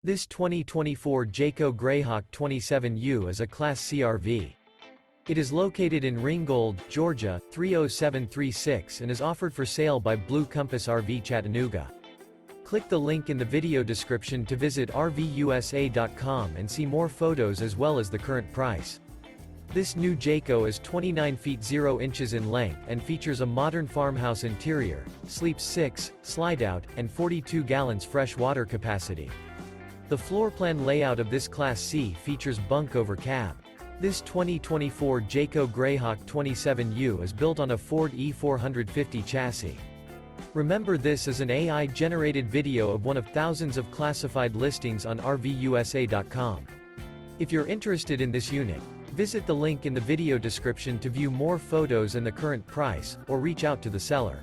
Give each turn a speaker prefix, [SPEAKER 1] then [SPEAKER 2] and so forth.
[SPEAKER 1] This 2024 Jayco Greyhawk 27U is a Class C RV. It is located in Ringgold, Georgia, 30736 and is offered for sale by Blue Compass RV Chattanooga. Click the link in the video description to visit RVUSA.com and see more photos as well as the current price. This new Jayco is 29 feet 0 inches in length and features a modern farmhouse interior, sleeps 6, Slideout, and 42 gallons fresh water capacity. The floor plan layout of this Class C features Bunk Over Cab. This 2024 Jayco Greyhawk 27U is built on a Ford E450 chassis. Remember, this is an AI-generated video of one of thousands of classified listings on RVUSA.com. If you're interested in this unit, visit the link in the video description to view more photos and the current price, or reach out to the seller.